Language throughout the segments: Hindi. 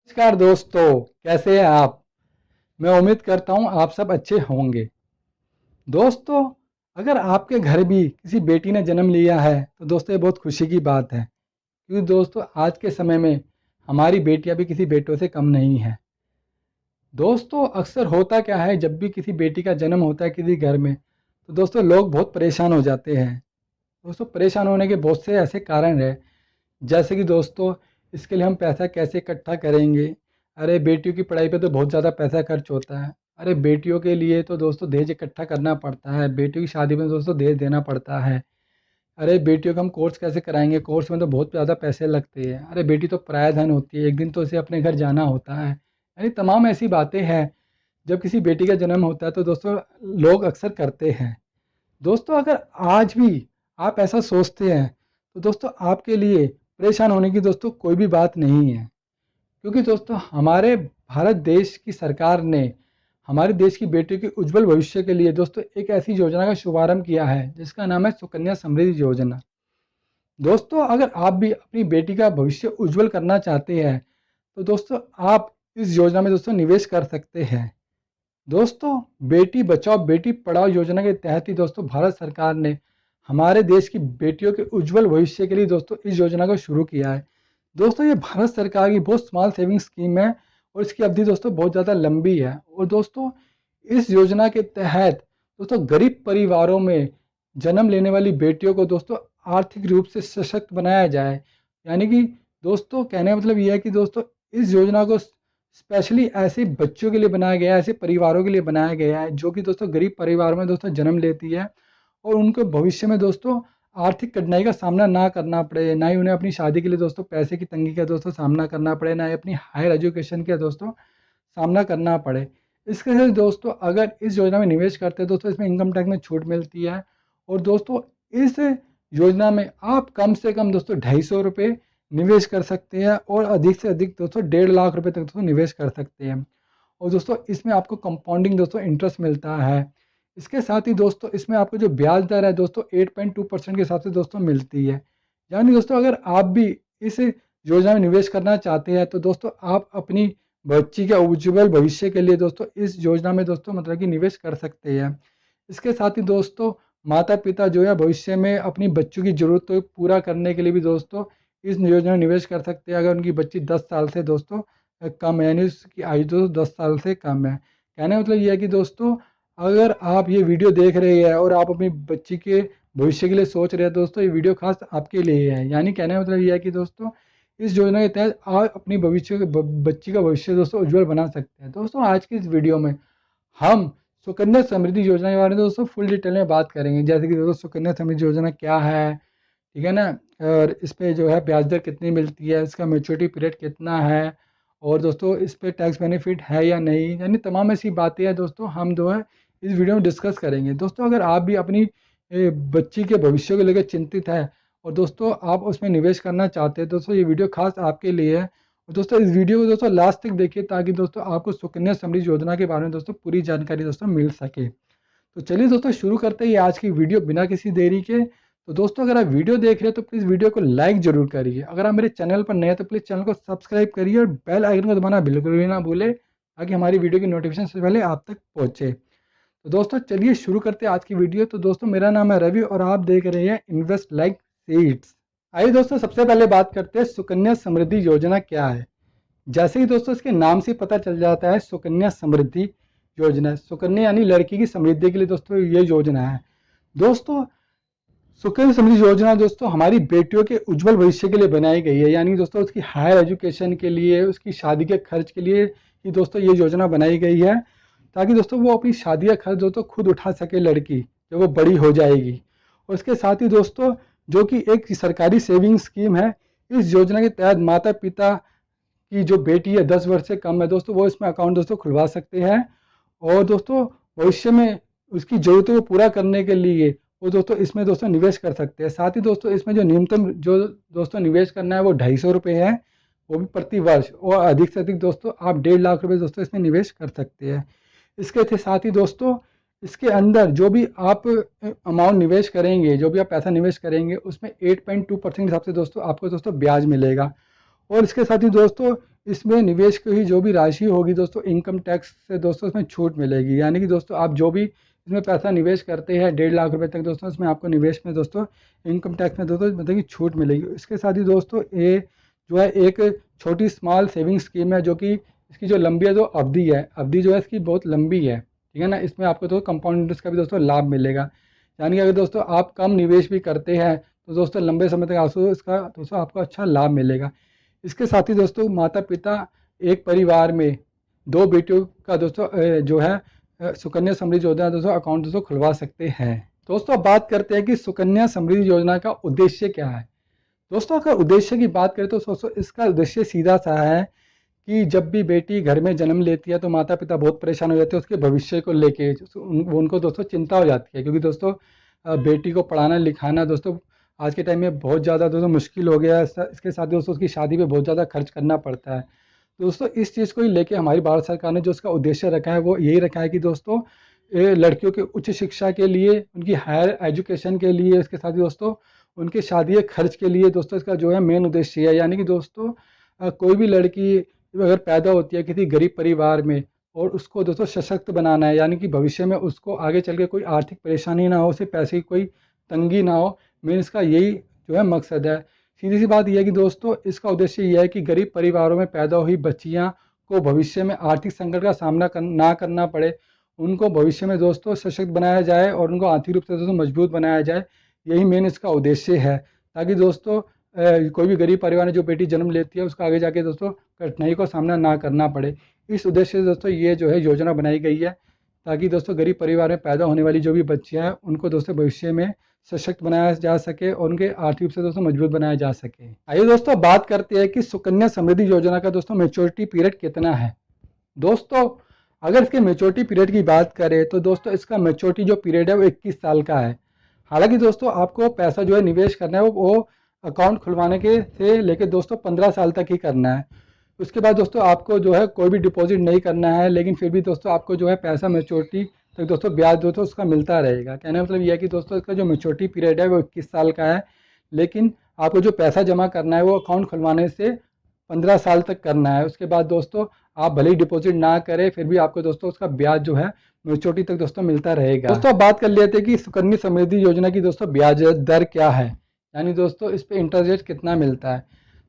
नमस्कार दोस्तों, कैसे हैं आप। मैं उम्मीद करता हूं आप सब अच्छे होंगे। दोस्तों, अगर आपके घर भी किसी बेटी ने जन्म लिया है तो दोस्तों ये बहुत खुशी की बात है, क्योंकि दोस्तों आज के समय में हमारी बेटियां भी किसी बेटों से कम नहीं हैं। दोस्तों अक्सर होता क्या है, जब भी किसी बेटी का जन्म होता है किसी घर में तो दोस्तों लोग बहुत परेशान हो जाते हैं। दोस्तों परेशान होने के बहुत से ऐसे कारण हैं, जैसे कि दोस्तों इसके लिए हम पैसा कैसे इकट्ठा करेंगे। अरे बेटियों की पढ़ाई पे तो बहुत ज़्यादा पैसा खर्च होता है। अरे बेटियों के लिए तो दोस्तों दहेज इकट्ठा करना पड़ता है, बेटियों की शादी में दोस्तों दहेज देना पड़ता है। अरे बेटियों का हम कोर्स कैसे कराएंगे, कोर्स में तो बहुत ज़्यादा पैसे लगते हैं। अरे बेटी तो पराया धन होती है, एक दिन तो उसे अपने घर जाना होता है। यानी तमाम ऐसी बातें हैं, जब किसी बेटी का जन्म होता है तो दोस्तों लोग अक्सर करते हैं। दोस्तों अगर आज भी आप ऐसा सोचते हैं तो दोस्तों आपके लिए परेशान होने की दोस्तों कोई भी बात नहीं है, क्योंकि दोस्तों हमारे भारत देश की सरकार ने हमारे देश की बेटियों के उज्जवल भविष्य के लिए दोस्तों एक ऐसी योजना का शुभारंभ किया है जिसका नाम है सुकन्या समृद्धि योजना। दोस्तों अगर आप भी अपनी बेटी का भविष्य उज्जवल करना चाहते हैं तो दोस्तों आप इस योजना में दोस्तों निवेश कर सकते हैं। दोस्तों बेटी बचाओ बेटी पढ़ाओ योजना के तहत ही दोस्तों भारत सरकार ने हमारे देश की बेटियों के उज्जवल भविष्य के लिए दोस्तों इस योजना को शुरू किया है। दोस्तों ये भारत सरकार की बहुत स्मॉल सेविंग स्कीम है और इसकी अवधि दोस्तों बहुत ज़्यादा लंबी है। और दोस्तों इस योजना के तहत दोस्तों गरीब परिवारों में जन्म लेने वाली बेटियों को दोस्तों आर्थिक रूप से सशक्त बनाया जाए। यानी कि दोस्तों कहने का मतलब यह है कि दोस्तों इस योजना को स्पेशली ऐसे बच्चों के लिए बनाया गया है, ऐसे परिवारों के लिए बनाया गया है जो कि दोस्तों गरीब परिवारों में दोस्तों जन्म लेती है और उनको भविष्य में दोस्तों आर्थिक कठिनाई का सामना ना करना पड़े, ना ही उन्हें अपनी शादी के लिए दोस्तों पैसे की तंगी का दोस्तों सामना करना पड़े, ना ही अपनी हायर एजुकेशन का दोस्तों सामना करना पड़े। इसके साथ दोस्तों अगर इस योजना में निवेश करते हैं दोस्तों इसमें इनकम टैक्स में छूट मिलती है। और दोस्तों इस योजना में आप कम से कम दोस्तों 250 रुपये निवेश कर सकते हैं और अधिक से अधिक दोस्तों 1.5 लाख रुपए तक दोस्तों निवेश कर सकते हैं। और दोस्तों इसमें आपको कंपाउंडिंग दोस्तों इंटरेस्ट मिलता है। इसके साथ ही दोस्तों इसमें आपको जो ब्याज दर है दोस्तों 8.2% के हिसाब से दोस्तों मिलती है। यानी दोस्तों अगर आप भी इस योजना में निवेश करना चाहते हैं तो दोस्तों आप अपनी बच्ची के उज्जवल भविष्य के लिए दोस्तों इस योजना में दोस्तों मतलब कि निवेश कर सकते हैं। इसके साथ ही दोस्तों माता पिता जो है भविष्य में अपनी बच्चों की ज़रूरतों को पूरा करने के लिए भी दोस्तों इस योजना में निवेश कर सकते हैं। अगर उनकी बच्ची 10 साल से दोस्तों कम है, यानी उसकी आयु दोस्तों 10 साल से कम है। कहने का मतलब ये है कि दोस्तों अगर आप ये वीडियो देख रहे हैं और आप अपनी बच्ची के भविष्य के लिए सोच रहे हैं दोस्तों ये वीडियो खास आपके लिए है। यानी कहने का मतलब ये है कि दोस्तों इस योजना के तहत आप अपनी भविष्य बच्ची का भविष्य दोस्तों उज्जवल बना सकते हैं। दोस्तों आज की इस वीडियो में हम सुकन्या समृद्धि योजना के बारे में दोस्तों फुल डिटेल में बात करेंगे, जैसे कि दोस्तों सुकन्या समृद्धि योजना क्या है, ठीक है ना। और इस पे जो है ब्याज दर कितनी मिलती है, इसका मैच्योरिटी पीरियड कितना है, और दोस्तों इस पे टैक्स बेनिफिट है या नहीं, यानी तमाम ऐसी बातें हैं दोस्तों हम जो है इस वीडियो में डिस्कस करेंगे। दोस्तों अगर आप भी अपनी बच्ची के भविष्य को लेकर चिंतित है और दोस्तों आप उसमें निवेश करना चाहते हैं दोस्तों ये वीडियो खास आपके लिए है। और दोस्तों इस वीडियो को दोस्तों लास्ट तक देखिए ताकि दोस्तों आपको सुकन्या समृद्धि योजना के बारे में दोस्तों पूरी जानकारी दोस्तों मिल सके। तो चलिए दोस्तों शुरू करते हैं आज की वीडियो बिना किसी देरी के। तो दोस्तों अगर आप वीडियो देख रहे हैं तो प्लीज़ वीडियो को लाइक जरूर करिए। अगर आप मेरे चैनल पर नए हैं तो प्लीज़ चैनल को सब्सक्राइब करिए और बेल आइकन को दबाना बिल्कुल भी ना भूले ताकि हमारी वीडियो की नोटिफिकेशन सबसे पहले आप तक पहुँचे। तो दोस्तों चलिए शुरू करते हैं आज की वीडियो। तो दोस्तों मेरा नाम है रवि और आप देख रहे हैं इन्वेस्ट लाइक सीड्स। आइए दोस्तों सबसे पहले बात करते हैं सुकन्या समृद्धि योजना क्या है। जैसे ही दोस्तों इसके नाम से पता चल जाता है सुकन्या समृद्धि योजना, सुकन्या यानी लड़की की समृद्धि के लिए दोस्तों ये योजना है। दोस्तों सुकन्या समृद्धि योजना दोस्तों हमारी बेटियों के उज्जवल भविष्य के लिए बनाई गई है, यानी दोस्तों उसकी हायर एजुकेशन के लिए उसकी शादी के खर्च के लिए ही दोस्तों ये योजना बनाई गई है, ताकि दोस्तों वो अपनी शादी का खर्च दोस्तों खुद उठा सके लड़की जब वो बड़ी हो जाएगी। और इसके साथ ही दोस्तों जो कि एक सरकारी सेविंग स्कीम है, इस योजना के तहत माता पिता की जो बेटी है 10 वर्ष से कम है दोस्तों वो इसमें अकाउंट दोस्तों खुलवा सकते हैं। और दोस्तों भविष्य में उसकी ज़रूरतों को पूरा करने के लिए वो दोस्तों इसमें दोस्तों निवेश कर सकते हैं। साथ ही दोस्तों इसमें जो न्यूनतम जो दोस्तों निवेश करना है वो 250 रुपये है, वो भी प्रति वर्ष, और अधिक से अधिक दोस्तों आप 1.5 लाख रुपये दोस्तों इसमें निवेश कर सकते हैं। इसके साथ ही दोस्तों इसके अंदर जो भी आप अमाउंट निवेश करेंगे, जो भी आप पैसा निवेश करेंगे उसमें 8.2% के हिसाब से दोस्तों आपको दोस्तों ब्याज मिलेगा। और इसके साथ ही दोस्तों इसमें निवेश की हुई जो भी राशि होगी दोस्तों इनकम टैक्स से दोस्तों इसमें छूट मिलेगी। यानी कि दोस्तों आप जो भी इसमें पैसा निवेश करते हैं 1.5 लाख रुपए तक दोस्तों इसमें आपको निवेश में दोस्तों इनकम टैक्स में दोस्तों मतलब कि छूट मिलेगी। इसके साथ ही दोस्तों ये जो है एक छोटी स्मॉल सेविंग स्कीम है, जो कि इसकी जो लंबी है जो अवधि जो है इसकी बहुत लंबी है, ठीक है ना। इसमें आपको तो कंपाउंड इंटरेस्ट का भी दोस्तों लाभ मिलेगा। यानी कि अगर दोस्तों आप कम निवेश भी करते हैं तो दोस्तों लंबे समय तक आपको इसका दोस्तों आपको अच्छा लाभ मिलेगा। इसके साथ ही दोस्तों माता पिता एक परिवार में 2 बेटियों का दोस्तों जो है सुकन्या समृद्धि योजना दोस्तों अकाउंट दोस्तों खुलवा सकते हैं। दोस्तों अब बात करते हैं कि सुकन्या समृद्धि योजना का उद्देश्य क्या है। दोस्तों अगर उद्देश्य की बात करें तो दोस्तों इसका उद्देश्य सीधा सा है कि जब भी बेटी घर में जन्म लेती है तो माता पिता बहुत परेशान हो जाते हैं उसके भविष्य को लेके। उनको दोस्तों चिंता हो जाती है, क्योंकि दोस्तों बेटी को पढ़ाना लिखाना दोस्तों आज के टाइम में बहुत ज़्यादा दोस्तों मुश्किल हो गया है। इसके साथ दोस्तों उसकी शादी पे बहुत ज़्यादा खर्च करना पड़ता है। तो दोस्तों इस चीज़ को ही लेके हमारी भारत सरकार ने जो उसका उद्देश्य रखा है वो यही रखा है कि दोस्तों लड़कियों की उच्च शिक्षा के लिए, उनकी हायर एजुकेशन के लिए, इसके साथ ही दोस्तों उनके शादी खर्च के लिए दोस्तों इसका जो है मेन उद्देश्य है। यानी कि दोस्तों कोई भी लड़की अगर पैदा होती है किसी गरीब परिवार में और उसको दोस्तों सशक्त बनाना है, यानी कि भविष्य में उसको आगे चल के कोई आर्थिक परेशानी ना हो, उसे पैसे की कोई तंगी ना हो, मेन इसका यही जो है मकसद है। सीधी सी बात यह है कि दोस्तों इसका उद्देश्य यह है कि गरीब परिवारों में पैदा हुई बच्चियां को भविष्य में आर्थिक संकट का सामना ना करना पड़े, उनको भविष्य में दोस्तों सशक्त बनाया जाए और उनको आर्थिक रूप से दोस्तों मजबूत बनाया जाए। यही मेन इसका उद्देश्य है, ताकि दोस्तों कोई भी गरीब परिवार में जो बेटी जन्म लेती है उसको आगे जाके दोस्तों कठिनाई का सामना ना करना पड़े। इस उद्देश्य से दोस्तों ये जो है योजना बनाई गई है, ताकि दोस्तों गरीब परिवार में पैदा होने वाली जो भी बच्चियां हैं उनको दोस्तों भविष्य में सशक्त बनाया जा सके और उनके आर्थिक रूप से दोस्तों मजबूत बनाया जा सके। आइए दोस्तों बात करते हैं कि सुकन्या समृद्धि योजना का दोस्तों मेच्योरिटी पीरियड कितना है। दोस्तों अगर इसके मेच्योरिटी पीरियड की बात करें तो दोस्तों इसका मेच्योरिटी जो पीरियड है वो 21 साल का है। हालांकि दोस्तों आपको पैसा जो है निवेश करना है वो अकाउंट खुलवाने के से लेकर दोस्तों 15 साल तक ही करना है। उसके बाद दोस्तों आपको जो है कोई भी डिपॉजिट नहीं करना है, लेकिन फिर भी दोस्तों आपको जो है पैसा मेच्योरिटी तक दोस्तों ब्याज दोस्तों उसका मिलता रहेगा। कहने का मतलब यह है कि दोस्तों इसका जो मेच्योरिटी पीरियड है वो 21 साल का है, लेकिन आपको जो पैसा जमा करना है वो अकाउंट खुलवाने से 15 साल तक करना है। उसके बाद दोस्तों आप भले ही डिपॉजिट ना करें फिर भी आपको दोस्तों उसका ब्याज जो है मेच्योरिटी तक दोस्तों मिलता रहेगा। दोस्तों बात कर लेते हैं कि सुकन्या समृद्धि योजना की दोस्तों ब्याज दर क्या है, यानी दोस्तों इस पे इंटरेस्ट रेट कितना मिलता है।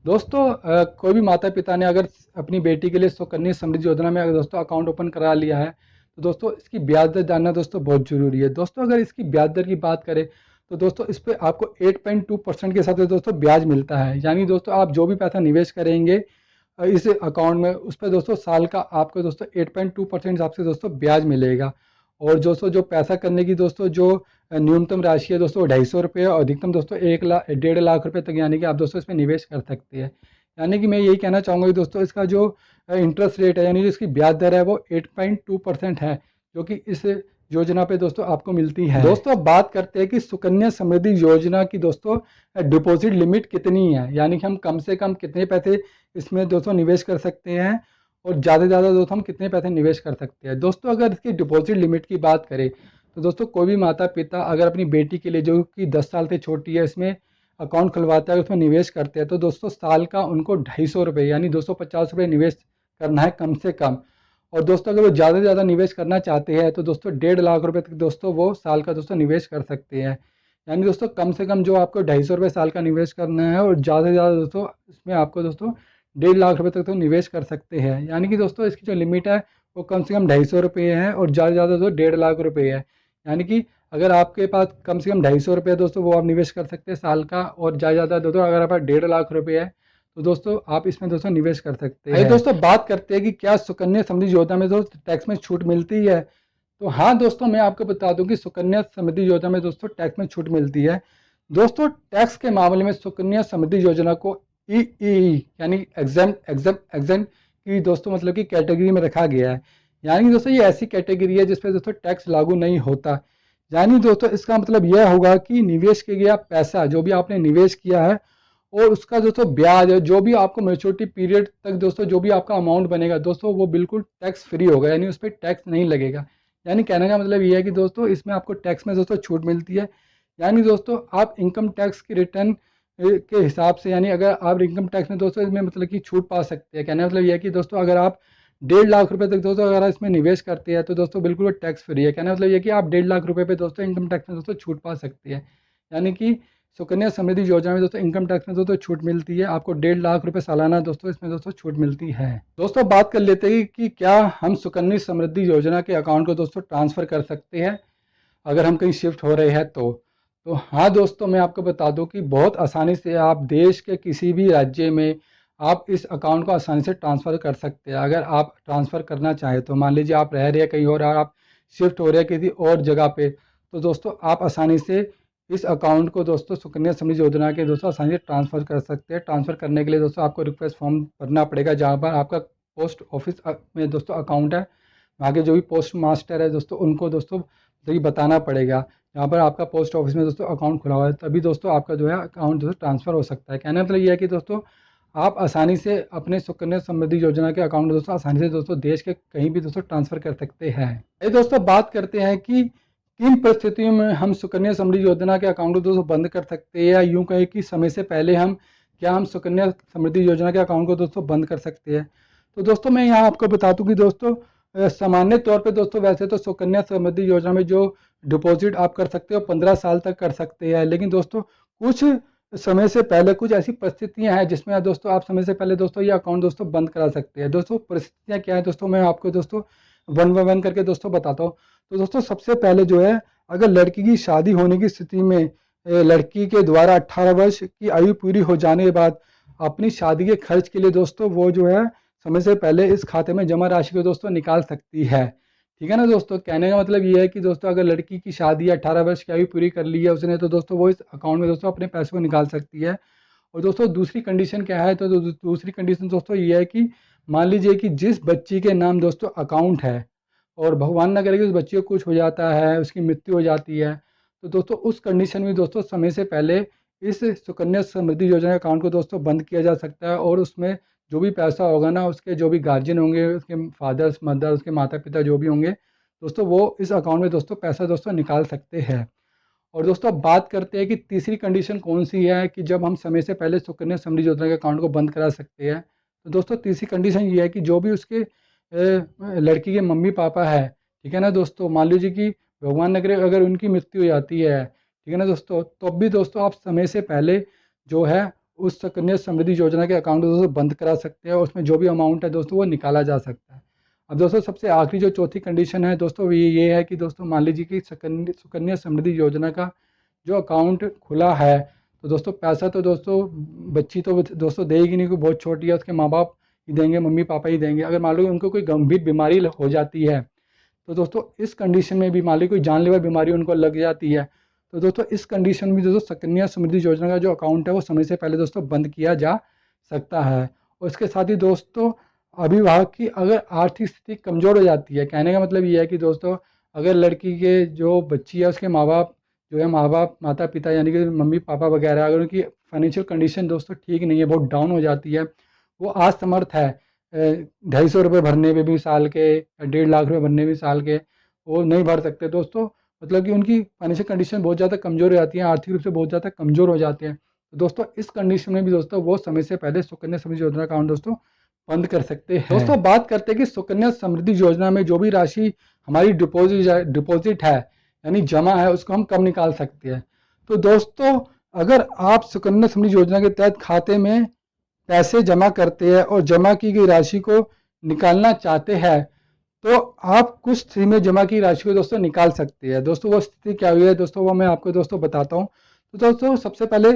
दोस्तों कोई भी माता पिता ने अगर अपनी बेटी के लिए सुकन्या समृद्धि योजना में अगर दोस्तों अकाउंट ओपन करा लिया है तो दोस्तों इसकी ब्याज दर जानना दोस्तों बहुत ज़रूरी है। दोस्तों अगर इसकी ब्याज दर की बात करें तो दोस्तों इस पर आपको 8.2% के साथ दोस्तों ब्याज मिलता है। यानी दोस्तों आप जो भी पैसा निवेश करेंगे इस अकाउंट में उस पर दोस्तों साल का आपको दोस्तों 8.2% हिसाब से दोस्तों ब्याज मिलेगा। और दोस्तों जो पैसा करने की दोस्तों जो न्यूनतम राशि है दोस्तों 250 रुपये और अधिकतम दोस्तों 1 लाख 1.5 लाख रुपये तक यानी कि आप दोस्तों इसमें निवेश कर सकते हैं। यानी कि मैं यही कहना चाहूँगा कि दोस्तों इसका जो इंटरेस्ट रेट है यानी जो इसकी ब्याज दर है वो 8.2% है, जो कि इस योजना पे दोस्तों आपको मिलती है। दोस्तों अब बात करते हैं कि सुकन्या समृद्धि योजना की दोस्तों डिपॉजिट लिमिट कितनी है, यानी कि हम कम से कम कितने पैसे इसमें दोस्तों निवेश कर सकते हैं और ज़्यादा से ज़्यादा दोस्तों हम कितने पैसे निवेश कर सकते हैं। दोस्तों अगर इसकी डिपॉजिट लिमिट की बात करें तो दोस्तों कोई भी माता पिता अगर अपनी बेटी के लिए जो कि 10 साल से छोटी है इसमें अकाउंट खुलवाता है उसमें निवेश करते हैं तो दोस्तों साल का उनको 250 रुपये यानी 250 रुपये निवेश करना है कम से कम। और दोस्तों अगर वो ज़्यादा से ज़्यादा निवेश करना चाहते हैं तो दोस्तों 1.5 लाख रुपये तक दोस्तों वो साल का दोस्तों निवेश कर सकते हैं। यानी दोस्तों कम से कम जो आपको 250 रुपये साल का निवेश करना है और ज़्यादा से ज़्यादा दोस्तों इसमें आपको दोस्तों 1.5 लाख रुपये तक तो निवेश कर सकते हैं। यानी कि दोस्तों इसकी जो लिमिट है वो कम से कम 250 रुपये है और ज़्यादा से ज़्यादा तो 1.5 लाख रुपये है। यानी कि अगर आपके पास कम से कम 250 रुपये दोस्तों वो आप निवेश कर सकते हैं साल का, और ज़्यादा से ज़्यादा दोस्तों अगर आपके पास 1.5 लाख रुपये है तो दोस्तों आप इसमें दोस्तों निवेश कर सकते हैं। दोस्तों बात करते हैं कि क्या सुकन्या समृद्धि योजना में दोस्तों टैक्स में छूट मिलती है। तो हाँ दोस्तों मैं आपको बता दूं कि सुकन्या समृद्धि योजना में दोस्तों टैक्स में छूट मिलती है। दोस्तों टैक्स के मामले में सुकन्या समृद्धि योजना को ई यानी एग्जाम की दोस्तों मतलब कि कैटेगरी में रखा गया है। यानी दोस्तों ये ऐसी कैटेगरी है जिसपे दोस्तों टैक्स लागू नहीं होता। यानी दोस्तों इसका मतलब यह होगा कि निवेश किया गया पैसा जो भी आपने निवेश किया है और उसका दोस्तों ब्याज है जो भी आपको मैच्योरिटी पीरियड तक दोस्तों जो भी आपका अमाउंट बनेगा दोस्तों वो बिल्कुल टैक्स फ्री होगा, यानी उस पर टैक्स नहीं लगेगा। यानी कहने का मतलब ये है कि दोस्तों इसमें आपको टैक्स में दोस्तों छूट मिलती है। यानी दोस्तों आप इनकम टैक्स की रिटर्न के हिसाब से, यानी अगर आप इनकम टैक्स में दोस्तों इसमें मतलब कि छूट पा सकते हैं। कहने का मतलब यह है कि दोस्तों अगर आप 1.5 लाख रुपए तक दोस्तों अगर आप इसमें निवेश करते हैं तो दोस्तों बिल्कुल वो टैक्स फ्री है। कहने का मतलब यह कि आप 1.5 लाख रुपए पे दोस्तों इनकम टैक्स में दोस्तों छूट पा सकते हैं। यानी कि सुकन्या समृद्धि योजना में दोस्तों इनकम टैक्स में दोस्तों छूट मिलती है आपको। 1.5 लाख रुपए सालाना दोस्तों इसमें दोस्तों छूट मिलती है। दोस्तों बात कर लेते हैं कि क्या हम सुकन्या समृद्धि योजना के अकाउंट को दोस्तों ट्रांसफ़र कर सकते हैं अगर हम कहीं शिफ्ट हो रहे हैं तो हाँ दोस्तों, मैं आपको बता दूं कि बहुत आसानी से आप देश के किसी भी राज्य में आप इस अकाउंट को आसानी से ट्रांसफ़र कर सकते हैं। अगर आप ट्रांसफ़र करना चाहें तो मान लीजिए आप रह रहे हैं कहीं और आप शिफ्ट हो रहे हैं किसी और जगह पे, तो दोस्तों आप आसानी से इस अकाउंट को दोस्तों सुकन्या समृद्धि योजना के दोस्तों आसानी से ट्रांसफ़र कर सकते हैं। ट्रांसफ़र करने के लिए दोस्तों आपको रिक्वेस्ट फॉर्म भरना पड़ेगा, जहाँ पर आपका पोस्ट ऑफिस में दोस्तों अकाउंट है, वहाँ के जो भी पोस्ट मास्टर है दोस्तों उनको दोस्तों तो ये बताना पड़ेगा। यहाँ पर आपका पोस्ट ऑफिस में दोस्तों अकाउंट खुला हुआ है, तभी दोस्तों आपका जो है अकाउंट दोस्तों ट्रांसफ़र हो सकता है। कहने का मतलब ये है कि दोस्तों आप आसानी से अपने सुकन्या समृद्धि योजना के अकाउंट दोस्तों आसानी से दोस्तों देश के कहीं भी दोस्तों ट्रांसफ़र कर सकते हैं। ये दोस्तों बात करते हैं कि किन परिस्थितियों में हम सुकन्या समृद्धि योजना के अकाउंट को दोस्तों बंद कर सकते हैं, या यूँ कहें कि समय से पहले हम सुकन्या समृद्धि योजना के अकाउंट को दोस्तों बंद कर सकते हैं। तो दोस्तों मैं यहाँ आपको बता दूँ कि दोस्तों सामान्य तौर पे दोस्तों वैसे तो सुकन्या समृद्धि योजना में जो डिपॉजिट आप कर सकते हो 15 साल तक कर सकते हैं, लेकिन दोस्तों कुछ समय से पहले कुछ ऐसी परिस्थितियां हैं जिसमें दोस्तों आप समय से पहले दोस्तों ये अकाउंट दोस्तों बंद करा सकते हैं। दोस्तों परिस्थितियां क्या है दोस्तों, मैं आपको दोस्तों वन बाय वन करके दोस्तों बताता हूँ। तो दोस्तों सबसे पहले जो है, अगर लड़की की शादी होने की स्थिति में लड़की के द्वारा 18 वर्ष की आयु पूरी हो जाने के बाद अपनी शादी के खर्च के लिए दोस्तों वो जो है समय से पहले इस खाते में जमा राशि को दोस्तों निकाल सकती है। ठीक है ना दोस्तों, कहने का मतलब ये है कि दोस्तों अगर लड़की की शादी 18 वर्ष की आयु पूरी कर ली है उसने, तो दोस्तों वो इस अकाउंट में दोस्तों अपने पैसे को निकाल सकती है। और दोस्तों दूसरी कंडीशन क्या है, तो दूसरी कंडीशन दोस्तों ये है कि मान लीजिए कि जिस बच्ची के नाम दोस्तों अकाउंट है और भगवान ना करे कि उस बच्ची को कुछ हो जाता है, उसकी मृत्यु हो जाती है, तो दोस्तों उस कंडीशन में दोस्तों समय से पहले इस सुकन्या समृद्धि योजना अकाउंट को दोस्तों बंद किया जा सकता है, और उसमें जो भी पैसा होगा ना, उसके जो भी गार्जियन होंगे, उसके फादर्स मदर, उसके माता पिता जो भी होंगे दोस्तों, वो इस अकाउंट में दोस्तों पैसा दोस्तों निकाल सकते हैं। और दोस्तों अब बात करते हैं कि तीसरी कंडीशन कौन सी है कि जब हम समय से पहले सुकन्या समृद्धि योजना के अकाउंट को बंद करा सकते हैं। तो दोस्तों तीसरी कंडीशन ये है कि जो भी उसके लड़की के मम्मी पापा है, ठीक है ना दोस्तों, मान लीजिए कि भगवान न करे अगर उनकी मृत्यु हो जाती है, ठीक है ना दोस्तों, तो भी दोस्तों आप समय से पहले जो है उस सुकन्या समृद्धि योजना के अकाउंट को दोस्तों बंद करा सकते हैं, और उसमें जो भी अमाउंट है दोस्तों वो निकाला जा सकता है। अब दोस्तों सबसे आखिरी जो चौथी कंडीशन है दोस्तों ये है कि दोस्तों मान लीजिए कि सुकन्या समृद्धि योजना का जो अकाउंट खुला है, तो दोस्तों पैसा तो दोस्तों बच्ची तो दोस्तों देगी नहीं, कोई बहुत छोटी है, उसके माँ बाप ही देंगे, मम्मी पापा ही देंगे। अगर मान लो उनको कोई गंभीर बीमारी हो जाती है, तो दोस्तों इस कंडीशन में भी मान ली कोई जानलेवा बीमारी उनको लग जाती है, तो दोस्तों इस कंडीशन में दोस्तों सुकन्या समृद्धि योजना का जो अकाउंट है वो समय से पहले दोस्तों बंद किया जा सकता है। और इसके साथ ही दोस्तों अभिभावक की अगर आर्थिक स्थिति कमज़ोर हो जाती है, कहने का मतलब ये है कि दोस्तों अगर लड़की के जो बच्ची है उसके माँ बाप जो है, माँ बाप माता पिता यानी कि मम्मी पापा वगैरह, अगर उनकी फाइनेंशियल कंडीशन दोस्तों ठीक नहीं है, बहुत डाउन हो जाती है, वो असमर्थ है 250 रुपये भरने में भी साल के, 1.5 लाख रुपये भरने में साल के, वो नहीं भर सकते दोस्तों, मतलब कि उनकी फाइनेंशियल कंडीशन बहुत ज़्यादा कमज़ोर हो जाती है, आर्थिक रूप से बहुत ज़्यादा कमज़ोर हो जाते हैं। तो दोस्तों इस कंडीशन में भी दोस्तों वो समय से पहले सुकन्या समृद्धि योजना अकाउंट दोस्तों बंद कर सकते हैं। दोस्तों बात करते हैं कि सुकन्या समृद्धि योजना में जो भी राशि हमारी डिपॉजिट है यानी जमा है, उसको हम कब निकाल सकते हैं। तो दोस्तों अगर आप सुकन्या समृद्धि योजना के तहत खाते में पैसे जमा करते हैं और जमा की गई राशि को निकालना चाहते हैं, तो आप कुछ स्थिति में जमा की राशि को दोस्तों निकाल सकते हैं। दोस्तों वो स्थिति क्या हुई है दोस्तों, वो मैं आपको दोस्तों बताता हूँ। तो दोस्तों सबसे पहले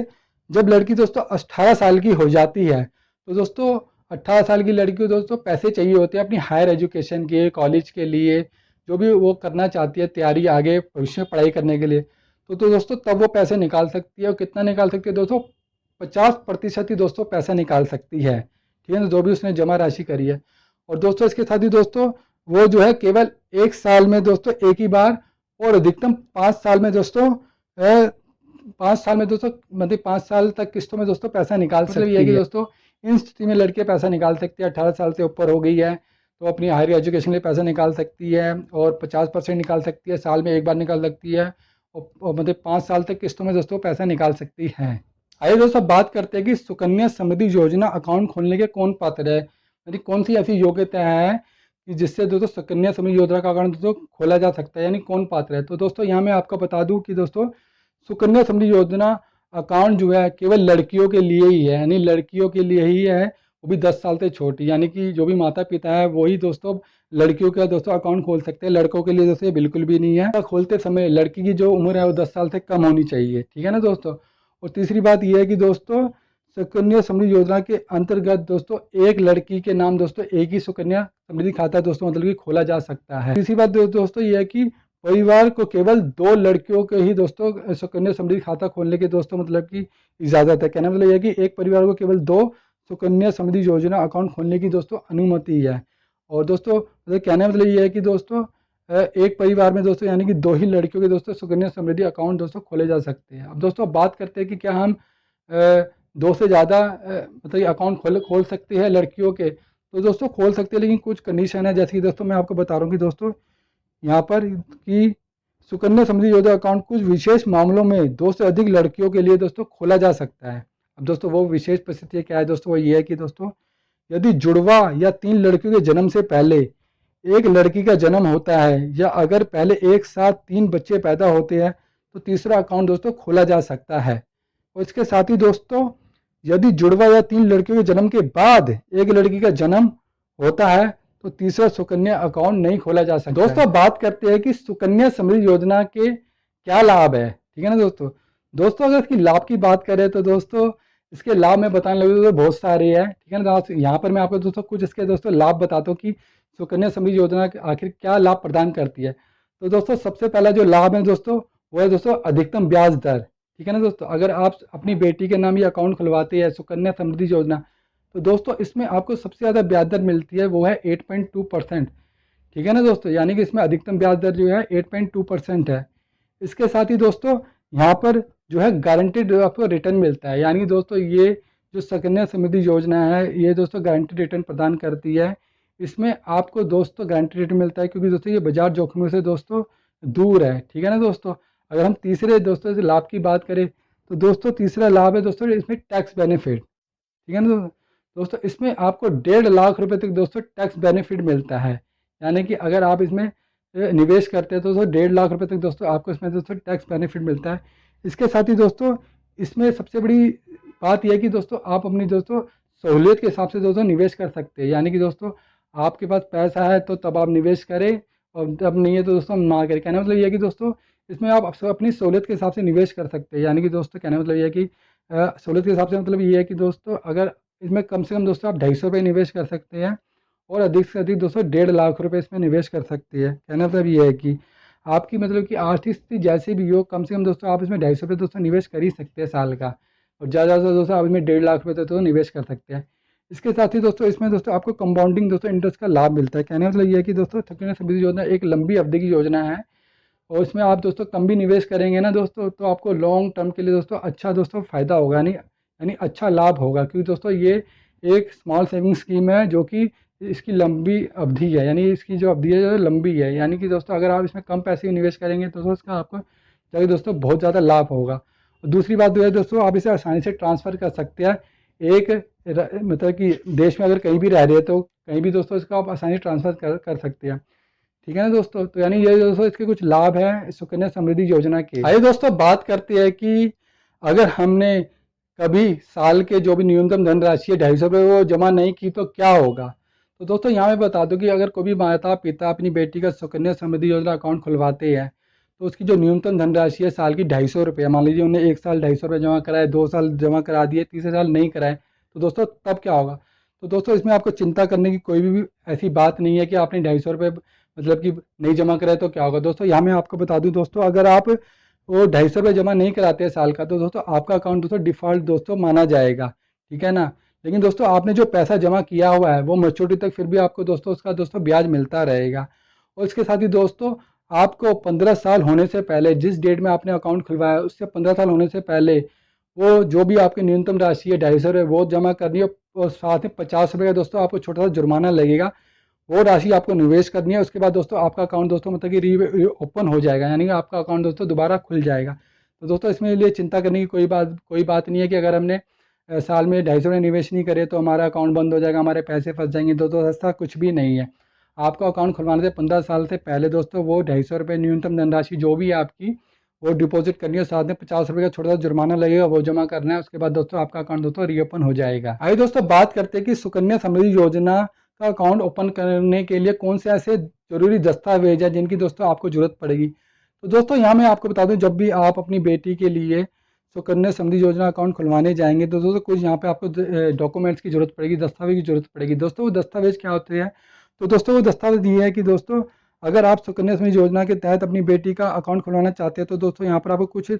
जब लड़की दोस्तों 18 साल की हो जाती है, तो दोस्तों 18 साल की लड़की को दोस्तों पैसे चाहिए होते हैं अपनी हायर एजुकेशन के, कॉलेज के लिए, जो भी वो करना चाहती है तैयारी आगे भविष्य में पढ़ाई करने के लिए। तो दोस्तों तब वो पैसे निकाल सकती है, और कितना निकाल सकती है दोस्तों, 50% ही दोस्तों पैसा निकाल सकती है, ठीक है ना, जो भी उसने जमा राशि करी है। और दोस्तों इसके साथ ही दोस्तों वो जो है केवल 1 साल में दोस्तों एक ही बार, और अधिकतम 5 साल में दोस्तों 5 साल में दोस्तों मतलब 5 साल तक किस्तों में दोस्तों पैसा निकाल सकती है। मतलब ये है कि दोस्तों इन स्थिति में लड़कियां पैसा निकाल सकती है, 18 साल से ऊपर हो गई है तो अपनी हायर एजुकेशन के लिए पैसा निकाल सकती है, और 50% निकाल सकती है, साल में एक बार निकाल सकती है, और मतलब 5 साल तक किस्तों में दोस्तों पैसा निकाल सकती है। आइए दोस्तों बात करते हैं कि सुकन्या समृद्धि योजना अकाउंट खोलने के कौन पात्र है, यानी कौन सी ऐसी योग्यता है कि जिससे दोस्तों सुकन्या समृद्धि योजना का अकाउंट दोस्तों खोला जा सकता है, यानी कौन पात्र है। तो दोस्तों यहाँ मैं आपको बता दूं कि दोस्तों सुकन्या समृद्धि योजना अकाउंट जो है केवल लड़कियों के लिए ही है, यानी लड़कियों के लिए ही है, वो भी 10 साल से छोटी, यानी कि जो भी माता पिता है वही दोस्तों लड़कियों का दोस्तों अकाउंट खोल सकते हैं। लड़कों के लिए दोस्तों ये बिल्कुल भी नहीं है। खोलते समय लड़की की जो उम्र है वो 10 साल से कम होनी चाहिए, ठीक है ना दोस्तों। और तीसरी बात यह है कि दोस्तों सुकन्या समृद्धि योजना के अंतर्गत दोस्तों एक लड़की के नाम दोस्तों एक ही सुकन्या समृद्धि खाता दोस्तों मतलब कि खोला जा सकता है। तीसरी बात दोस्तों यह है कि परिवार को केवल 2 लड़कियों के ही दोस्तों सुकन्या समृद्धि खाता खोलने के दोस्तों मतलब की इजाजत है। कहने मतलब यह कि एक परिवार को केवल 2 सुकन्या समृद्धि योजना अकाउंट खोलने की दोस्तों अनुमति है। और दोस्तों मतलब कहने मतलब यह है कि दोस्तों एक परिवार में दोस्तों यानी कि 2 ही लड़कियों के दोस्तों सुकन्या समृद्धि अकाउंट दोस्तों खोले जा सकते हैं। अब दोस्तों बात करते हैं कि क्या हम 2 से ज़्यादा मतलब अकाउंट खोल सकते हैं लड़कियों के। तो दोस्तों खोल सकते हैं, लेकिन कुछ कंडीशन है, जैसे कि दोस्तों मैं आपको बता रहा हूँ कि दोस्तों यहाँ पर कि सुकन्या समृद्धि योजना अकाउंट कुछ विशेष मामलों में 2 से अधिक लड़कियों के लिए दोस्तों खोला जा सकता है। अब दोस्तों वो विशेष परिस्थिति क्या है दोस्तों, वो ये है कि दोस्तों यदि जुड़वा या 3 लड़कियों के जन्म से पहले एक लड़की का जन्म होता है, या अगर पहले एक साथ 3 बच्चे पैदा होते हैं, तो तीसरा अकाउंट दोस्तों खोला जा सकता है। और इसके साथ ही दोस्तों यदि जुड़वा या 3 लड़कियों के जन्म के बाद एक लड़की का जन्म होता है, तो तीसरा सुकन्या अकाउंट नहीं खोला जा सकता। दोस्तों बात करते हैं कि सुकन्या समृद्धि योजना के क्या लाभ है, ठीक है ना दोस्तों। दोस्तों अगर इसकी लाभ की बात करें तो दोस्तों इसके लाभ मैं बताने लगे तो बहुत सारे हैं, ठीक है ना। यहाँ पर मैं आपको दोस्तों कुछ इसके दोस्तों लाभ बताता हूँ कि सुकन्या समृद्धि योजना आखिर क्या लाभ प्रदान करती है। तो दोस्तों सबसे पहला जो लाभ है दोस्तों वो है दोस्तों अधिकतम ब्याज दर, ठीक है ना दोस्तों। अगर आप अपनी बेटी के नाम ये अकाउंट खुलवाते हैं सुकन्या समृद्धि योजना, तो दोस्तों इसमें आपको सबसे ज़्यादा ब्याज दर मिलती है, वो है 8.2%, ठीक है ना दोस्तों। यानी कि इसमें अधिकतम ब्याज दर जो है 8.2% है। इसके साथ ही दोस्तों यहाँ पर जो है गारंटेड आपको रिटर्न मिलता है, यानी दोस्तों ये जो सुकन्या समृद्धि योजना है ये दोस्तों गारंटेड रिटर्न प्रदान करती है। इसमें आपको दोस्तों गारंटेड रिटर्न मिलता है क्योंकि दोस्तों ये बाजार जोखिमों से दोस्तों दूर है, ठीक है ना दोस्तों। अगर हम तीसरे दोस्तों से लाभ की बात करें तो दोस्तों तीसरा लाभ है दोस्तों इसमें टैक्स बेनिफिट, ठीक है ना दोस्तों। इसमें आपको 1.5 लाख रुपए तक दोस्तों टैक्स बेनिफिट मिलता है, यानी कि अगर आप इसमें निवेश करते हैं तो दोस्तों 1.5 लाख रुपए तक दोस्तों आपको इसमें दोस्तों टैक्स बेनिफिट मिलता है। इसके साथ ही दोस्तों इसमें सबसे बड़ी बात यह है कि दोस्तों आप अपनी दोस्तों सहूलियत के हिसाब से दोस्तों निवेश कर सकते हैं, यानी कि दोस्तों आपके पास पैसा है तो तब आप निवेश करें और जब नहीं है तो दोस्तों ना करें। कहने मतलब ये है कि दोस्तों इसमें आप अपनी सहूलियत के हिसाब से निवेश कर सकते हैं, यानी कि दोस्तों कहने मतलब ये है कि सहूलियत के हिसाब से मतलब ये है कि दोस्तों अगर इसमें कम से कम दोस्तों आप 250 रुपये निवेश कर सकते हैं और अधिक से अधिक दोस्तों 1.5 लाख रुपए इसमें निवेश कर सकते हैं। कहना मतलब ये है कि आपकी मतलब कि आर्थिक स्थिति जैसे भी हो कम से कम दोस्तों आप इसमें 250 रुपये दोस्तों निवेश कर ही सकते हैं साल का, और ज़्यादा से दोस्तों आप इसमें 1.5 लाख रुपये तक तो निवेश कर सकते हैं। इसके साथ ही दोस्तों इसमें दोस्तों आपको कंपाउंडिंग दोस्तों इंटरेस्ट का लाभ मिलता है। कहने का मतलब ये है कि दोस्तों सुकन्या समृद्धि योजना एक लंबी अवधि की योजना है, और इसमें आप दोस्तों कम भी निवेश करेंगे ना दोस्तों तो आपको लॉन्ग टर्म के लिए दोस्तों अच्छा दोस्तों फ़ायदा होगा, यानी यानी अच्छा लाभ होगा, क्योंकि दोस्तों ये एक स्मॉल सेविंग स्कीम है जो कि इसकी लंबी अवधि है, यानी इसकी जो अवधि है जो लंबी है, यानी कि दोस्तों अगर आप इसमें कम पैसे निवेश करेंगे तो दोस्तों इसका आपको जाके दोस्तों बहुत ज़्यादा लाभ होगा। और दूसरी बात जो है दोस्तों आप इसे आसानी से ट्रांसफ़र कर सकते हैं एक मतलब कि देश में अगर कहीं भी रह रहे हैं तो कहीं भी दोस्तों इसका आप आसानी से ट्रांसफ़र कर सकते हैं, ठीक है ना दोस्तों। तो यानी ये दोस्तों इसके कुछ लाभ हैं सुकन्या समृद्धि योजना के। आइए दोस्तों बात करते हैं कि अगर हमने कभी साल के जो भी न्यूनतम धनराशि है 250 रुपये वो जमा नहीं की तो क्या होगा। तो दोस्तों यहाँ मैं बता दूं कि अगर कोई भी माता पिता अपनी बेटी का सुकन्या समृद्धि योजना अकाउंट खुलवाते हैं तो उसकी जो न्यूनतम धनराशि है साल की 250 रुपये, मान लीजिए उन्हें एक साल 250 रुपये जमा कराए, 2 साल जमा करा दिए, तीसरे साल नहीं कराए, तो दोस्तों तब क्या होगा। तो दोस्तों इसमें आपको चिंता करने की कोई भी ऐसी बात नहीं है कि आपने 250 रुपये मतलब कि नहीं जमा कराए तो क्या होगा। दोस्तों यहाँ मैं आपको बता दूं दोस्तों अगर आप वो 250 रुपये जमा नहीं कराते हैं साल का तो दोस्तों आपका अकाउंट दोस्तों डिफ़ॉल्ट दोस्तों माना जाएगा, ठीक है ना। लेकिन दोस्तों आपने जो पैसा जमा किया हुआ है वो मैच्योरिटी तक फिर भी आपको दोस्तों उसका दोस्तों ब्याज मिलता रहेगा। और इसके साथ ही दोस्तों आपको 15 साल होने से पहले, जिस डेट में आपने अकाउंट खुलवाया उससे 15 साल होने से पहले वो जो भी आपकी न्यूनतम राशि है 250 रुपये वो जमा करनी है, और साथ में 50 रुपये का दोस्तों आपको छोटा सा जुर्माना लगेगा, वो राशि आपको निवेश करनी है। उसके बाद दोस्तों आपका अकाउंट दोस्तों मतलब कि री ओपन हो जाएगा, यानी कि आपका अकाउंट दोस्तों दोबारा खुल जाएगा। तो दोस्तों इसमें लिए चिंता करने की कोई बात नहीं है कि अगर हमने साल में 250 निवेश नहीं करे तो हमारा अकाउंट बंद हो जाएगा, हमारे पैसे फंस जाएंगे। दोस्तों ऐसा कुछ भी नहीं है। आपका अकाउंट खुलवाने से 15 साल से पहले दोस्तों वो 250 न्यूनतम धनराशि जो भी है आपकी वो डिपॉजिट करनी है, साथ में 50 का छोटा सा जुर्माना लगेगा, वो जमा करना है। उसके बाद दोस्तों आपका अकाउंट दोस्तों रीओपन हो जाएगा। आइए दोस्तों बात करते हैं कि सुकन्या समृद्धि योजना का अकाउंट ओपन करने के लिए कौन से ऐसे जरूरी दस्तावेज है जिनकी दोस्तों आपको जरूरत पड़ेगी। तो दोस्तों यहाँ मैं आपको बता दूं, जब भी आप अपनी बेटी के लिए सुकन्या समृद्धि योजना अकाउंट खुलवाने जाएंगे तो दोस्तों कुछ यहाँ पे आपको डॉक्यूमेंट्स की जरूरत पड़ेगी, दस्तावेज की जरूरत पड़ेगी। दोस्तों वो दस्तावेज क्या होते हैं? तो दोस्तों वो दस्तावेज ये है कि दोस्तों अगर आप सुकन्या समृद्धि योजना के तहत अपनी बेटी का अकाउंट खुलवाना चाहते हैं तो दोस्तों यहाँ पर आपको कुछ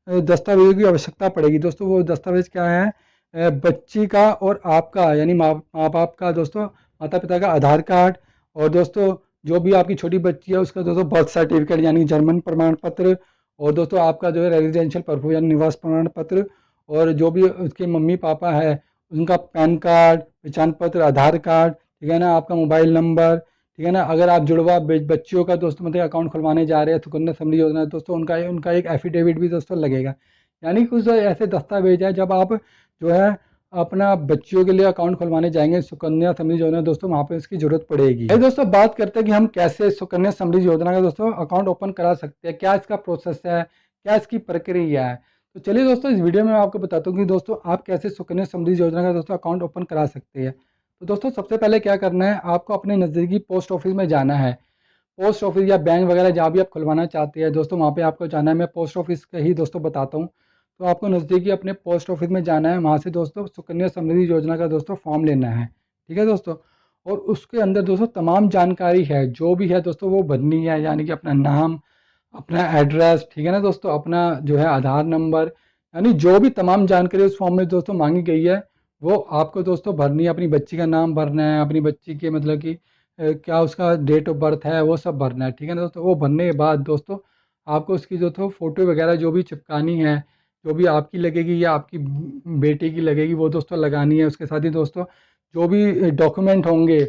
दस्तावेजों की आवश्यकता पड़ेगी। दोस्तों वो दस्तावेज क्या है? बच्ची का और आपका यानी माँ बाप का दोस्तों, माता पिता का आधार कार्ड, और दोस्तों जो भी आपकी छोटी बच्ची है उसका दोस्तों बर्थ सर्टिफिकेट यानी जन्म प्रमाण पत्र, और दोस्तों आपका जो है रेजिडेंशियल प्रूफ यानी निवास प्रमाण पत्र, और जो भी उसके मम्मी पापा है उनका पैन कार्ड, पहचान पत्र, आधार कार्ड, ठीक है ना, आपका मोबाइल नंबर, ठीक है ना। अगर आप जुड़वा बच्चियों का दोस्तों मतलब अकाउंट खुलवाने जा रहे हैं सुकन्या समृद्धि योजना दोस्तों, उनका एक एफिडेविट भी दोस्तों लगेगा। यानी कुछ ऐसे दस्तावेज है जब आप जो है अपना बच्चियों के लिए अकाउंट खुलवाने जाएंगे सुकन्या समृद्धि योजना दोस्तों, वहाँ पे इसकी जरूरत पड़ेगी। दोस्तों बात करते हैं कि हम कैसे सुकन्या समृद्धि योजना का दोस्तों अकाउंट ओपन करा सकते हैं, क्या इसका प्रोसेस है, क्या इसकी प्रक्रिया है। तो चलिए दोस्तों इस वीडियो में मैं आपको बताता हूँ कि दोस्तों आप कैसे सुकन्या समृद्धि योजना का दोस्तों अकाउंट ओपन करा सकते हैं। तो दोस्तों सबसे पहले क्या करना है, आपको अपने नज़दीकी पोस्ट ऑफिस में जाना है। पोस्ट ऑफिस या बैंक वगैरह जहाँ भी आप खुलवाना चाहते हैं दोस्तों वहाँ पे आपको जाना है। मैं पोस्ट ऑफिस का ही दोस्तों बताता हूँ। तो आपको नज़दीकी अपने पोस्ट ऑफिस में जाना है, वहाँ से दोस्तों सुकन्या समृद्धि योजना का दोस्तों फॉर्म लेना है, ठीक है दोस्तों। और उसके अंदर दोस्तों तमाम जानकारी है जो भी है दोस्तों वो भरनी है, यानी कि अपना नाम, अपना एड्रेस, ठीक है ना दोस्तों, अपना जो है आधार नंबर, यानी जो भी तमाम जानकारी उस फॉर्म में दोस्तों मांगी गई है वो आपको दोस्तों भरनी है। अपनी बच्ची का नाम भरना है, अपनी बच्ची के मतलब कि क्या उसका डेट ऑफ बर्थ है वो सब भरना है, ठीक है ना दोस्तों। वो भरने के बाद दोस्तों आपको उसकी दोस्तों फ़ोटो वगैरह जो भी चिपकानी है, जो भी आपकी लगेगी या आपकी बेटी की लगेगी वो दोस्तों लगानी है। उसके साथ ही दोस्तों जो भी डॉक्यूमेंट होंगे,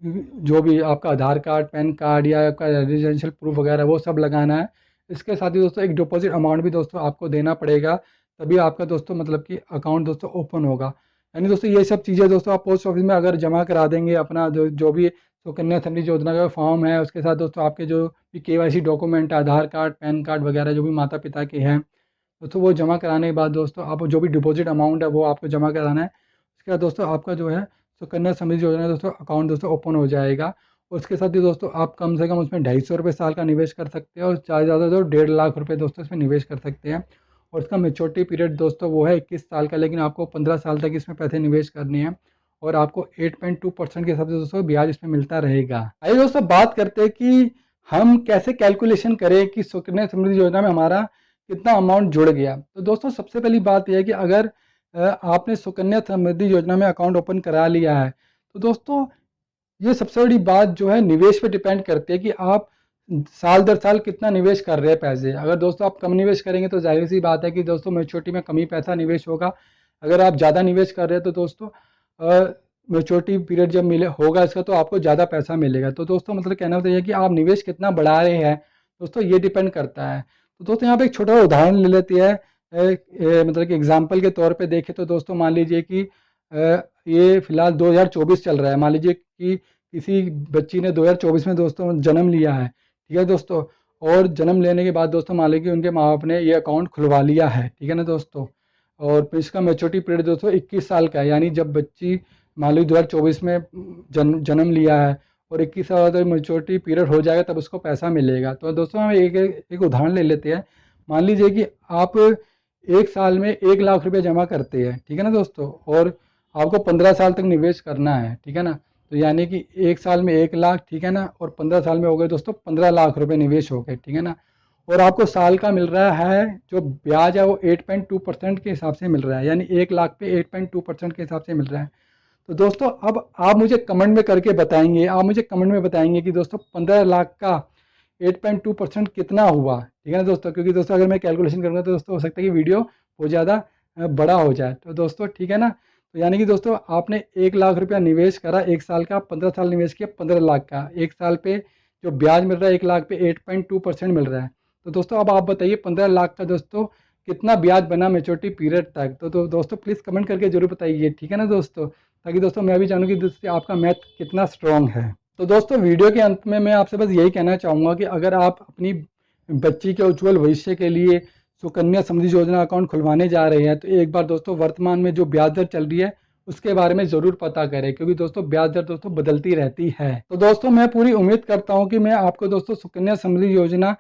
जो भी आपका आधार कार्ड, पैन कार्ड या आपका रेजिडेंशियल प्रूफ वगैरह वो सब लगाना है। इसके साथ ही दोस्तों एक डिपॉजिट अमाउंट भी दोस्तों आपको देना पड़ेगा, तभी आपका दोस्तों मतलब कि अकाउंट दोस्तों ओपन होगा। यानी दोस्तों ये सब चीज़ें दोस्तों आप पोस्ट ऑफिस में अगर जमा करा देंगे अपना जो भी सुकन्या समृद्धि योजना का फॉर्म है, उसके साथ दोस्तों आपके जो भी केवाईसी डॉक्यूमेंट है, आधार कार्ड, पैन कार्ड वगैरह जो भी माता पिता के हैं दोस्तों, वो जमा कराने के बाद दोस्तों आप जो भी डिपॉजिट अमाउंट है वो आपको जमा कराना है। उसके बाद दोस्तों आपका जो है सुकन्या समृद्धि योजना दोस्तों अकाउंट दोस्तों ओपन हो जाएगा। उसके साथ ही दोस्तों आप कम से कम उसमें 250 साल का निवेश कर सकते हैं, और ज़्यादा से ज़्यादा तो 1.5 लाख रुपये दोस्तों इसमें निवेश कर सकते हैं। और इसका मेच्योरिटी पीरियड दोस्तों वो है 21 साल का, लेकिन आपको 15 साल तक इसमें पैसे निवेश करने हैं, और आपको 8.2% के हिसाब से दोस्तों ब्याज इसमें मिलता रहेगा। आइए दोस्तों बात करते हैं कि हम कैसे कैलकुलेशन करें कि सुकन्या समृद्धि योजना में हमारा कितना अमाउंट जुड़ गया। तो दोस्तों सबसे पहली बात यह है कि अगर आपने सुकन्या समृद्धि योजना में अकाउंट ओपन करा लिया है तो दोस्तों ये सबसे बड़ी बात जो है निवेश पे डिपेंड करती है कि आप साल दर साल कितना निवेश कर रहे हैं पैसे। अगर दोस्तों आप कम निवेश करेंगे तो जाहिर सी बात है कि दोस्तों मैच्योरिटी में कम ही पैसा निवेश होगा। अगर आप ज़्यादा निवेश कर रहे हैं तो दोस्तों मैच्योरिटी पीरियड जब मिले होगा इसका तो आपको ज़्यादा पैसा मिलेगा। तो दोस्तों मतलब कहना तो ये है कि आप निवेश कितना बढ़ा रहे हैं दोस्तों, ये डिपेंड करता है। तो दोस्तों यहाँ पे एक छोटा उदाहरण ले लेते हैं। मतलब कि एग्जाम्पल के तौर पे देखें तो दोस्तों मान लीजिए कि ये फिलहाल 2024 चल रहा है। मान लीजिए कि किसी बच्ची ने 2024 में दोस्तों जन्म लिया है, ठीक है दोस्तों, और जन्म लेने के बाद दोस्तों मान लीजिए कि उनके माँ बाप ने ये अकाउंट खुलवा लिया है, ठीक है ना दोस्तों, और फिर इसका मेच्योरिटी पीरियड दोस्तों 21 साल का है। यानी जब बच्ची मान लीजिए 2024 में जन्म लिया है और 21 साल बाद मेच्योरिटी पीरियड हो जाएगा तब उसको पैसा मिलेगा। तो दोस्तों हम एक उदाहरण ले लेते हैं। मान लीजिए कि आप एक साल में 1 लाख रुपये जमा करते हैं, ठीक है ना दोस्तों, और आपको 15 साल तक निवेश करना है, ठीक है ना। तो यानी कि एक साल में 1 लाख, ठीक है ना, और 15 साल में हो गए दोस्तों 15 लाख रुपए निवेश हो गए, ठीक है ना। और आपको साल का मिल रहा है जो ब्याज है वो 8.2% के हिसाब से मिल रहा है, यानी 1 लाख पे 8.2% के हिसाब से मिल रहा है। तो दोस्तों अब आप मुझे कमेंट में करके बताएंगे, आप मुझे कमेंट में बताएंगे कि दोस्तों 15 लाख का 8.2% कितना हुआ, ठीक है ना दोस्तों। क्योंकि दोस्तों अगर मैं कैलकुलेशन करूँगा तो दोस्तों हो सकता है कि वीडियो बहुत ज़्यादा बड़ा हो जाए। तो दोस्तों ठीक है ना, तो यानी कि दोस्तों आपने 1 लाख रुपया निवेश करा, एक साल का, 15 साल निवेश किया 15 लाख का, एक साल पे जो ब्याज मिल रहा है 1 लाख पे 8.2% मिल रहा है। तो दोस्तों अब आप बताइए 15 लाख का दोस्तों कितना ब्याज बना मैच्योरिटी पीरियड तक। तो दोस्तों प्लीज़ कमेंट करके जरूर बताइए, ठीक है ना दोस्तों, ताकि दोस्तों मैं भी जानूँ कि दोस्तों आपका मैथ कितना स्ट्रॉन्ग है। तो दोस्तों वीडियो के अंत में मैं आपसे बस यही कहना चाहूँगा कि अगर आप अपनी बच्ची के उज्जवल भविष्य के लिए सुकन्या समृद्धि योजना अकाउंट खुलवाने जा रहे हैं, तो एक बार दोस्तों वर्तमान में जो ब्याज दर चल रही है उसके बारे में ज़रूर पता करें, क्योंकि दोस्तों ब्याज दर दोस्तों बदलती रहती है। तो दोस्तों मैं पूरी उम्मीद करता हूँ कि मैं आपको दोस्तों सुकन्या समृद्धि योजना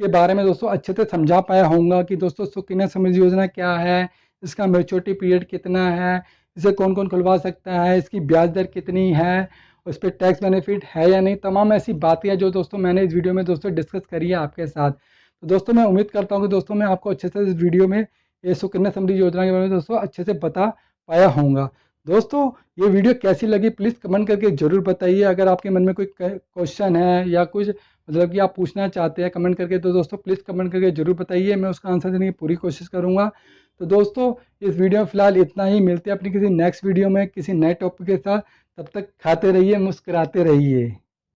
के बारे में दोस्तों अच्छे से समझा पाया होऊंगा कि दोस्तों सुकन्या समृद्धि योजना क्या है, इसका मैच्योरिटी पीरियड कितना है, इसे कौन कौन खुलवा सकता है, इसकी ब्याज दर कितनी है, उस पर टैक्स बेनिफिट है या नहीं, तमाम ऐसी बातें हैं जो दोस्तों मैंने इस वीडियो में दोस्तों डिस्कस करी है आपके साथ। तो दोस्तों मैं उम्मीद करता हूँ कि दोस्तों मैं आपको अच्छे से इस वीडियो में ये सुकन्या समृद्धि योजना के बारे में दोस्तों अच्छे से बता पाया होऊंगा। दोस्तों ये वीडियो कैसी लगी प्लीज़ कमेंट करके ज़रूर बताइए। अगर आपके मन में कोई क्वेश्चन है या कुछ मतलब कि आप पूछना चाहते हैं कमेंट करके, तो दोस्तों प्लीज़ कमेंट करके ज़रूर बताइए, मैं उसका आंसर देने की पूरी कोशिश करूँगा। तो दोस्तों इस वीडियो में फ़िलहाल इतना ही, मिलते हैं अपनी किसी नेक्स्ट वीडियो में किसी नए टॉपिक के साथ। तब तक खाते रहिए, मुस्कुराते रहिए।